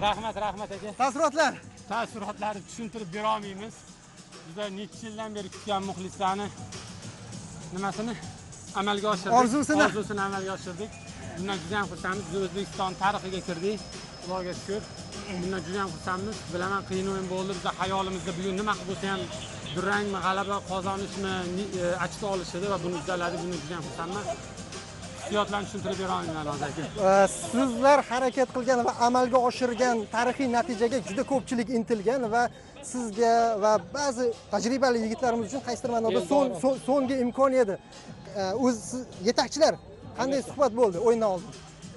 Rahmat aka. Taassurotlarni tushuntirib bera olmaymiz. Juda necha yildan beri kutgan muxlislarni nimasini amalga oshirdik. Orzusini amalga oshirdik. Bundan juda ham xursandmiz. Biz O'zbekiston tarixiga kirdik. Xudoga shukr. Bundan juda ham xursandmiz. Bilaman, qiyin o'yin bo'ldi. Biz hayolimizda bugun nima qilib bo'lsa ham durangmi, g'alaba qozonishmi, achta olish edi va buni uddaladi. Buni juda ham xursandman. Hissiyotlarni tushuntirib bera olmayman aka. Sizlar harakat qilgan va amalga oshirgan tarixiy natijaga juda ko'pchilik intilgan va sizga va ba'zi tajribali yigitlarimiz uchun qaysidir ma'noda so'nggi imkon edi. Yetakchilar qanday suhbat bo'ldi o'yindan oldin?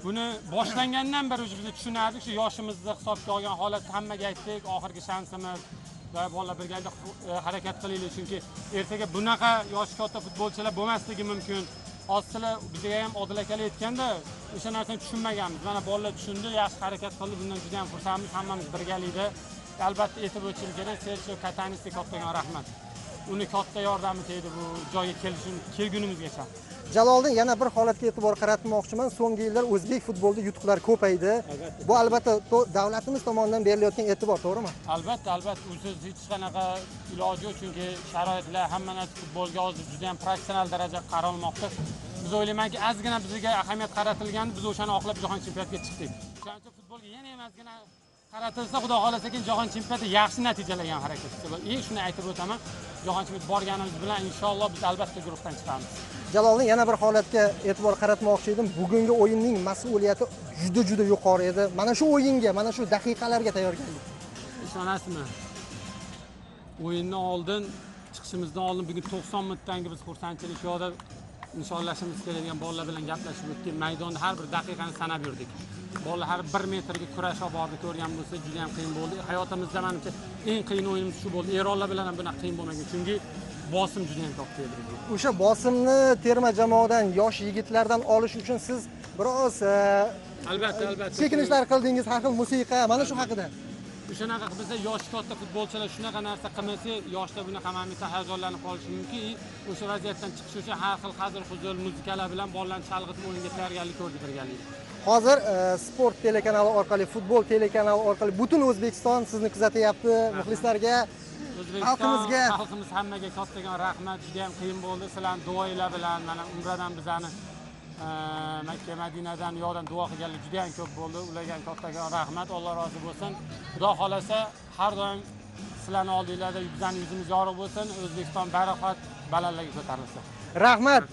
Buni boshlangandan beri biz tushunardik, shu yoshimizni hisobga olgan holatda hammaga aytdik, oxirgi shansimiz va bolalar birgalikda harakat qilaylik, chunki ertaga bunaqa yoshi katta futbolchilar bo'lmasligi mumkin. Hozir bizga ham Odil akalar aytganda o'sha narsani tushunmaganmiz. Mana bolalar tushundi, yaxshi harakat qildi. Bundan juda ham xursandmiz, hammamiz birgalikda. Albatta e'tibor berishimiz kerak, Sergio Katanisga kattagan rahmat. Uni katta yordami tegdi bu joyga kelgunimizgacha. Jaloliddin, yana bir holatga e'tibor qaratmoqchiman. So'nggi yillar o'zbek futbolida yutuqlar ko'paydi. Bu albatta davlatimiz tomonidan berilayotgan e'tibor, to'g'rimi? Albatta. Usiz hech qanaqa iloji yo'q, chunki sharoitlar hamma narsa futbolga hozir juda ham professional darajaga qaralmoqda. Biz o'ylaymanki, ozgina bizga ahamiyat qaratilgandi, biz o'shani oqlab jahon chempionatiga chiqdik. O'shaning uchun futbolga yana ham ozgina qaratilsa, xudo xolasa keyin jahon chempionatida yaxshi natijalarga harakat qilsa. Shuni aytib o'taman. Jahon chempionatiga borganimiz bilan inshaalloh biz albatta guruhdan chiqamiz. Jaloliddin, yana bir holatga e'tibor qaratmoqchi edim. Bugungi o'yinning mas'uliyati juda yuqori edi. Mana shu o'yinga, mana shu daqiqalarga tayyorgarlik. Ishonasizmi? O'yindan oldin, chiqishimizdan oldin bugun 90 minutdan biz xursandchilik yo'lida nishonlashimiz kerak bolalar bilan gaplashib o'tdik. Maydonda har bir daqiqani sanab yurdik. Bolalar har 1 metrga kurash olib bordi, ko'rgan bo'lsa juda ham qiyin bo'ldi. Hayotimizda menimcha eng qiyin o'yinimiz shu bo'ldi. Erollar bilan ham bunaqa qiyin bo'lmagan, chunki bosim juda ham katta edi. O'sha bosimni terma jamoadan, yosh yigitlardan olish uchun siz biroz albatta chekinishlar qildingiz, har xil musiqa, mana shu haqida. Shunaqa qilsa, yoshi katta futbolchilar shunaqa narsa qilmasa, yoshlar bunaqa mamlakat hayajonlanib qolishi mumkin. O'sha vaziyatdan chiqish uchun har xil hazil-huzul muzikalar bilan bolalarni chalg'itib o'yinga tayyorgarlik ko'rdik birgalikda. Hozir Sport telekanali orqali, futbol telekanali orqali butun O'zbekiston sizni kuzatyapti. Muxlislarga, xalqimiz hammaga kattagan rahmat. Juda ham qiyin bo'ldi. Sizlarning duoinglar bilan mana umradan bizani Makka, Madinadan yo'dan duo qilganlar juda ham ko'p bo'ldi. Ularga kattagan rahmat. Alloh rozi bo'lsin. Xudo xolasa har doim sizlarning oldinglarda bizning yuzimiz yorug' bo'lsin. O'zbekiston baroqat balandlarga ko'tarilsin. Rahmat.